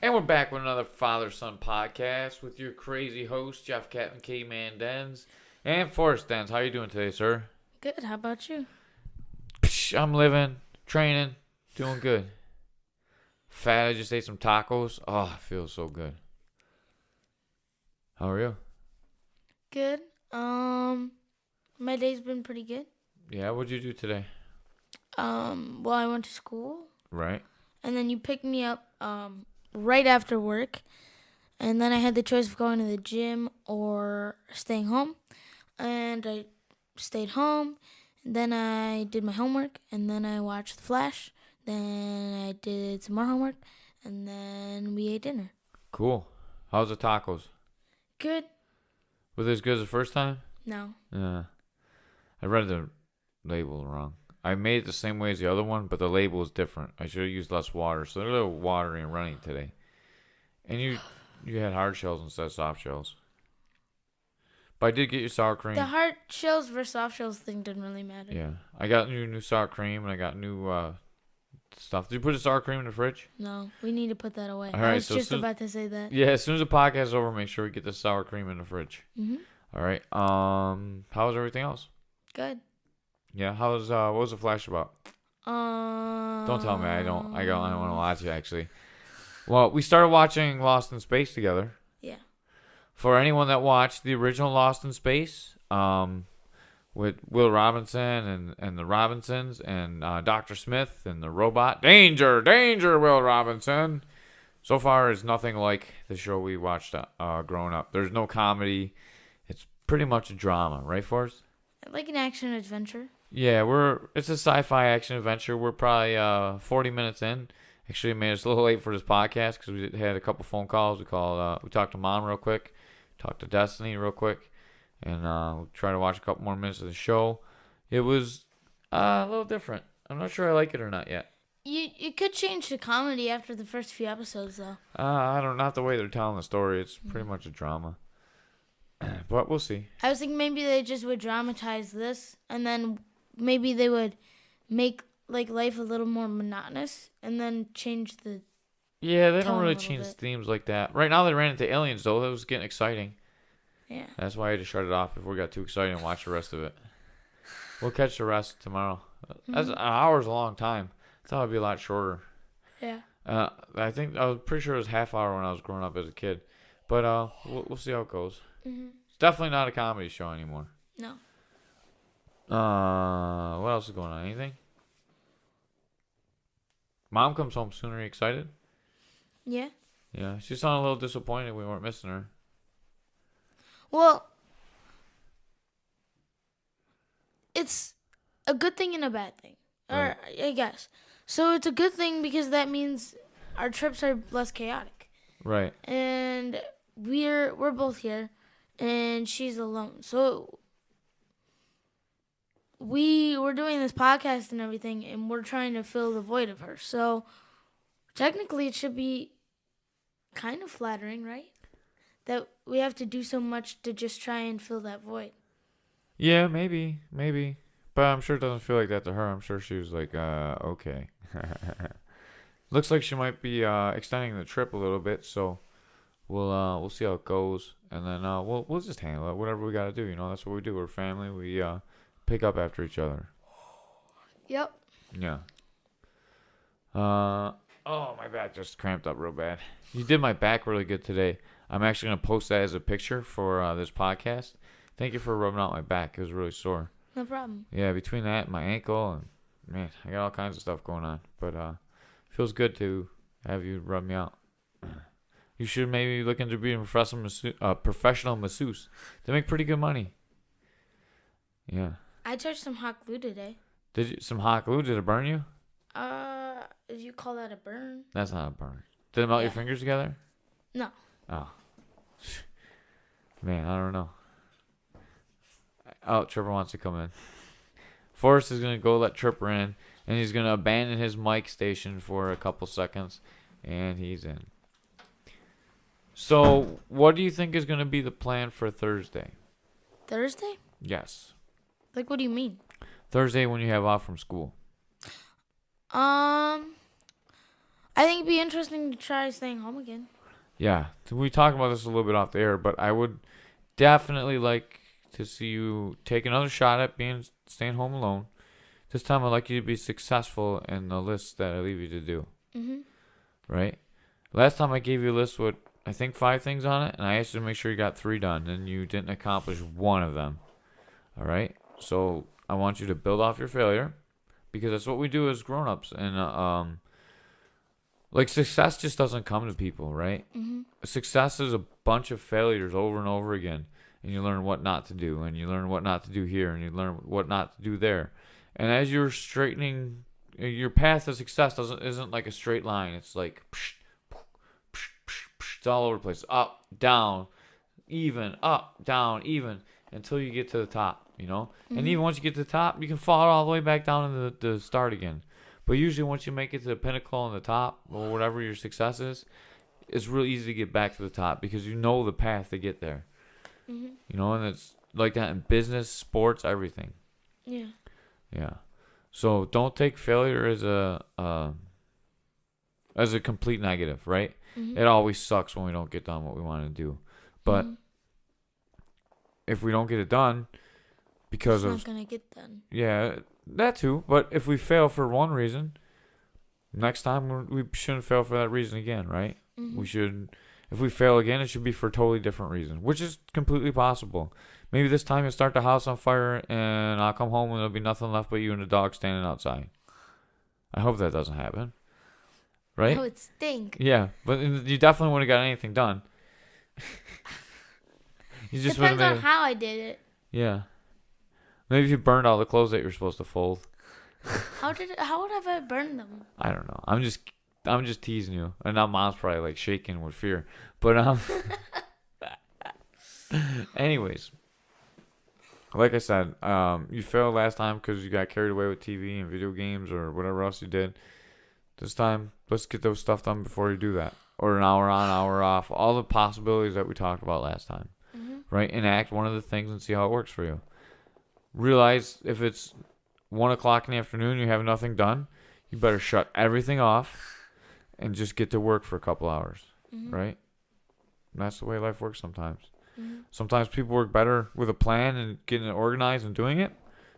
And we're back with another Father-Son podcast with your crazy host, Jeff Captain K-Man Dens, and Forrest Dens. How you doing today, sir? Good. How about you? Psh, I'm living, training, doing good. Fat, I just ate some tacos. Oh, it feels so good. How are you? Good. My day's been pretty good. Yeah, what'd you do today? Well, I went to school, Right. and then you picked me up, right after work, and then I had the choice of going to the gym or staying home, and I stayed home, and then I did my homework, and then I watched The Flash, then I did some more homework, and then we ate dinner. Cool. How's the tacos? Good? Were they as good as the first time? No. Yeah. I read the label wrong. I made it the same way as the other one, but the label is different. I should have used less water, so they're a little watery and runny today. And you had hard shells instead of soft shells. But I did get you sour cream. The hard shells versus soft shells thing didn't really matter. Yeah. I got new sour cream, and I got new stuff. Did you put the sour cream in the fridge? No, we need to put that away. All I right, was so just soon- about to say that. Yeah, as soon as the podcast is over, make sure we get the sour cream in the fridge. Mm-hmm. All right. How's everything else? Good. Yeah. What was the Flash about? Don't tell me. I don't want to watch it, actually. Well, we started watching Lost in Space together. Yeah. For anyone that watched the original Lost in Space, with Will Robinson and the Robinsons and Dr. Smith and the robot. Danger, danger, Will Robinson. So far, it's nothing like the show we watched growing up. There's no comedy. It's pretty much a drama, right, Forrest? Like an action adventure. Yeah, it's a sci-fi action adventure. We're probably 40 minutes in. Actually, it made us a little late for this podcast because we had a couple phone calls. We talked to Mom real quick, talked to Destiny real quick, and we tried to watch a couple more minutes of the show. It was a little different. I'm not sure I like it or not yet. You could change to comedy after the first few episodes, though. I don't not the way they're telling the story. It's pretty much a drama, but we'll see. I was thinking maybe they just would dramatize this, and then maybe they would make like life a little more monotonous, and then change the. Yeah, they Tone don't a really little change bit. themes like that. Right now, they ran into aliens though. That was getting exciting. Yeah. That's why I had to shut it off before we got too excited and watch the rest of it. We'll catch the rest tomorrow. That's an hour's a long time. I thought it'd be a lot shorter. Yeah. I was pretty sure it was half hour when I was growing up as a kid, but we'll see how it goes. Mhm. It's definitely not a comedy show anymore. No. What else is going on? Anything? Mom comes home soon. Are you excited? Yeah. Yeah, she sounded a little disappointed we weren't missing her. Well, it's a good thing and a bad thing, Right. or I guess. So it's a good thing because that means our trips are less chaotic. Right. And we're both here, and she's alone. So we're doing this podcast and everything, and we're trying to fill the void of her. So technically, it should be kind of flattering, right? That we have to do so much to just try and fill that void. Yeah, maybe. But I'm sure it doesn't feel like that to her. I'm sure she was like, okay. Looks like she might be extending the trip a little bit, so we'll see how it goes, and then we'll just handle it. Whatever we gotta do, that's what we do. We're family. We pick up after each other. Yep. Yeah. Oh, my back just cramped up real bad. You did my back really good today. I'm actually gonna post that as a picture for this podcast. Thank you for rubbing out my back. It was really sore. No problem. Yeah, between that and my ankle, and man, I got all kinds of stuff going on. But feels good to have you rub me out. You should maybe look into being a professional masseuse. They make pretty good money. Yeah. I touched some hot glue today. Did you some hot glue? Did it burn you? If you call that a burn? That's not a burn. Did it melt your Yeah. fingers together? No. Oh. Man, I don't know. Oh, Tripper wants to come in. Forrest is going to go let Tripper in, and he's going to abandon his mic station for a couple seconds, and he's in. So, what do you think is going to be the plan for Thursday? Thursday? Yes. Like, what do you mean? Thursday when you have off from school. I I think it'd be interesting to try staying home again. Yeah, we talked about this a little bit off the air, but I would definitely like to see you take another shot at staying home alone. This time, I'd like you to be successful in the list that I leave you to do. Mhm. Right? Last time I gave you a list with I think 5 things on it, and I asked you to make sure you got 3 done, and you didn't accomplish one of them. All right? So I want you to build off your failure, because that's what we do as grown-ups, and like success just doesn't come to people, right? Mhm. Success is a bunch of failures over and over again, and you learn what not to do, and you learn what not to do here, and you learn what not to do there. And as you're straightening, your path to success isn't like a straight line. It's like it's all over the place, up, down, even, up, down, even, until you get to the top. And even once you get to the top, you can fall all the way back down to the start again. But usually once you make it to the pinnacle on the top, or whatever your success is, it's real easy to get back to the top because you know the path to get there. Mhm. And it's like that in business, sports, everything. Yeah. Yeah. So don't take failure as a complete negative, right? Mhm. It always sucks when we don't get done what we want to do. But Mhm. if we don't get it done because It's of not gonna get done. yeah, that too. But if we fail for one reason, next time we shouldn't fail for that reason again, right? Mhm. We should, if we fail again, it should be for a totally different reason, which is completely possible. Maybe this time you'll start the house on fire and I'll come home and there'll be nothing left but you and the dog standing outside. I hope that doesn't happen. Right? That would stink. Yeah, but you definitely wouldn't have got anything done. You just would have Depends on made how I did it. Yeah. Maybe if you burned all the clothes that you're supposed to fold. How would have I burned them? I don't know. I'm just teasing you. And now mom's probably like shaking with fear. But anyways, like I said, you failed last time because you got carried away with TV and video games or whatever else you did. This time, let's get those stuff done before you do that. Or an hour on, hour off. All the possibilities that we talked about last time. Mhm. Right? Enact one of the things and see how it works for you. Realize if it's 1 o'clock in the afternoon, you have nothing done, you better shut everything off and just get to work for a couple hours. Mhm. Right? And that's the way life works sometimes. Mhm. Sometimes people work better with a plan and getting it organized and doing it.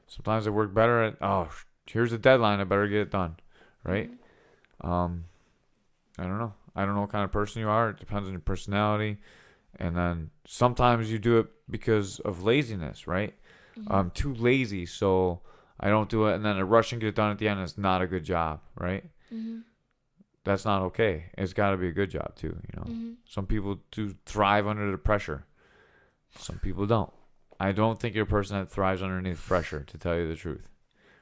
Sometimes they work better at, here's the deadline, I better get it done. Right? I don't know. I don't know what kind of person you are. It depends on your personality. And then sometimes you do it because of laziness, right? I'm too lazy, so I don't do it. And then I rush and get it done at the end. And it's not a good job, right? Mhm. That's not okay. It's got to be a good job too, Mhm. Some people do thrive under the pressure. Some people don't. I don't think you're a person that thrives underneath pressure, to tell you the truth,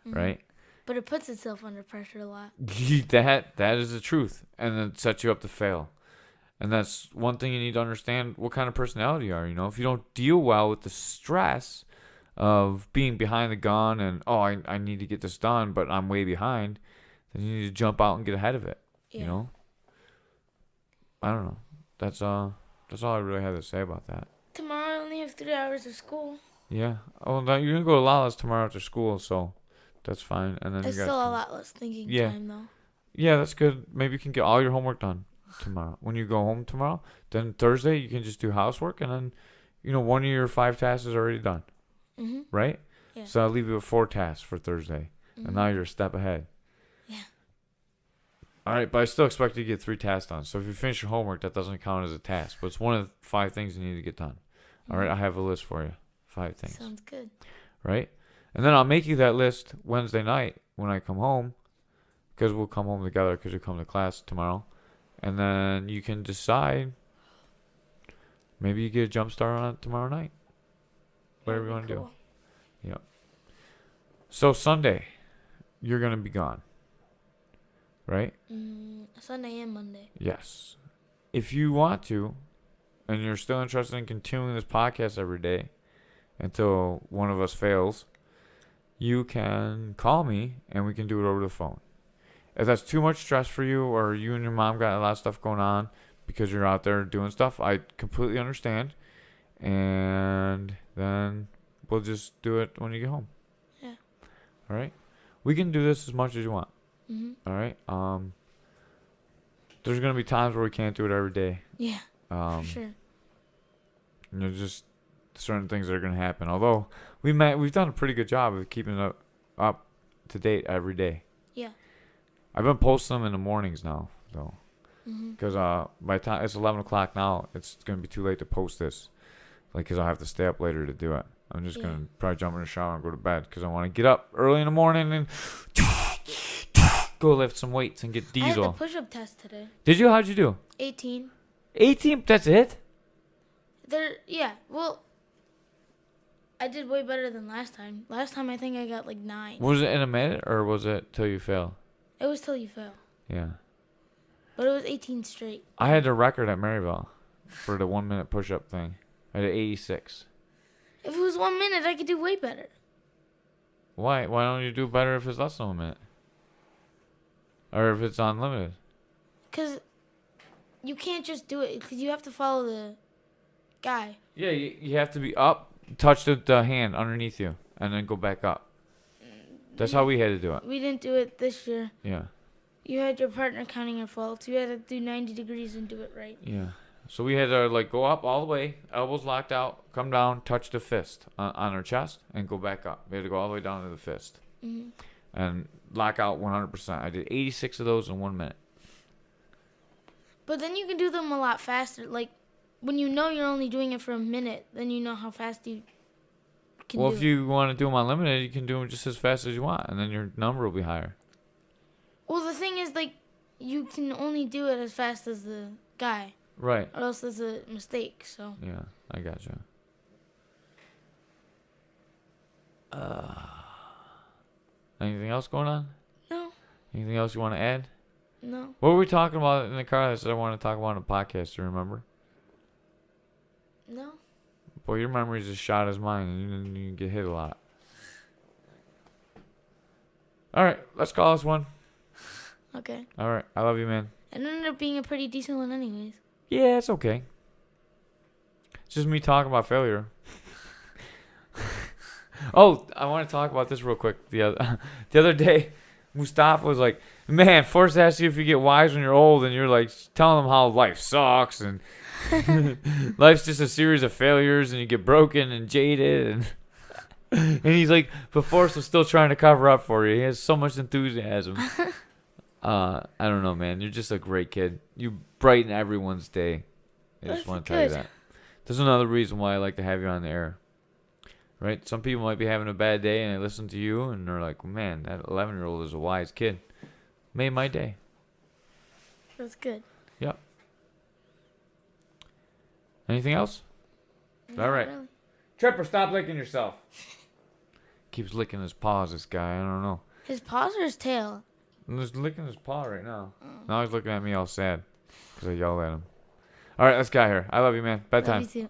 right? But it puts itself under pressure a lot. That is the truth, and then sets you up to fail. And that's one thing you need to understand what kind of personality you are. If you don't deal well with the stress of being behind the gun and I need to get this done, but I'm way behind, then you need to jump out and get ahead of it. Yeah. I don't know. That's all I really have to say about that. Tomorrow I only have 3 hours of school. Yeah. Oh, now you're gonna go to Lala's tomorrow after school, so that's fine. And then It's you still got a lot less thinking Yeah. time though. Yeah, that's good. Maybe you can get all your homework done tomorrow. When you go home tomorrow, then Thursday you can just do housework, and then, one of your 5 tasks is already done, Mhm. right? Yeah. So I'll leave you with 4 tasks for Thursday, and now you're a step ahead. Yeah. All right, but I still expect you to get 3 tasks done. So if you finish your homework, that doesn't count as a task, but it's one of the 5 things you need to get done. All right, I have a list for you, 5 things. Sounds good. Right? And then I'll make you that list Wednesday night when I come home, because we'll come home together because you come to class tomorrow. And then you can decide, maybe you get a jump start on it tomorrow night. Whatever you want to do. Yep. So Sunday, you're going to be gone. Right? Sunday and Monday. Yes. If you want to, and you're still interested in continuing this podcast every day until one of us fails, you can call me and we can do it over the phone. If that's too much stress for you, or you and your mom got a lot of stuff going on because you're out there doing stuff, I completely understand. And then we'll just do it when you get home. Yeah. All right? We can do this as much as you want. Mhm. All right? there's gonna be times where we can't do it every day. Yeah, for sure. Just certain things that are gonna happen. Although we've done a pretty good job of keeping it up to date every day. Yeah. I've been posting them in the mornings now, though, Mhm. because by the time it's 11 o'clock now, it's gonna be too late to post this, like, because I'll have to stay up later to do it. I'm just gonna probably jump in the shower and go to bed because I want to get up early in the morning and go lift some weights and get I had the diesel. push-up test today. Did you? How'd you do? 18. 18. That's it. Well, I did way better than last time. Last time I think I got like 9. Was it in a minute or was it till you fail? It was till you fell. Yeah. But it was 18 straight. I had the record at Maryville for the 1 minute push up thing. I did 86. If it was 1 minute, I could do way better. Why? Why don't you do better if it's less than 1 minute? Or if it's unlimited? Because you can't just do it. Because you have to follow the guy. Yeah, you have to be up, touch the hand underneath you, and then go back up. That's how we had to do it. We didn't do it this year. Yeah. You had your partner counting your faults. You had to do 90 degrees and do it right. Yeah. So we had to go up all the way, elbows locked out, come down, touch the fist on our chest, and go back up. We had to go all the way down to the fist. Mhm. And lock out 100%. I did 86 of those in 1 minute. But then you can do them a lot faster. Like, when you know you're only doing it for a minute, then you know how fast you can Well, do if it. you want to do them unlimited, you can do them just as fast as you want, and then your number will be higher. Well, the thing is, like, you can only do it as fast as the guy. Right. Or else there's a mistake, so. Yeah, I gotcha. Anything else going on? No. Anything else you want to add? No. What were we talking about in the car that I want to talk about on the podcast? Do you remember? No. Boy, your memory's as shot as mine, and you get hit a lot. All right, let's call this one. Okay. All right, I love you, man. It ended up being a pretty decent one anyways. Yeah, it's okay. It's just me talking about failure. Oh, I want to talk about this real quick. The other day, Mustafa was like, "Man, Forrest asked you if you get wise when you're old, and you're like telling them how life sucks and life's just a series of failures, and you get broken and jaded." And he's like, "But Forrest was still trying to cover up for you. He has so much enthusiasm." I don't know, man. You're just a great kid. You brighten everyone's day. I just That's want to tell you good. that. There's another reason why I like to have you on the air. Right? Some people might be having a bad day and they listen to you and they're like, man, that 11-year-old is a wise kid. Made my day. That's good. Yep. Anything else? Not All right. really. Tripper, stop licking yourself. Keeps licking his paws, this guy. I don't know. His paws or his tail? He's licking his paw right now. Now he's looking at me all sad because I yelled at him. All right, let's get out of here. I love you, man. Bedtime. Love you too.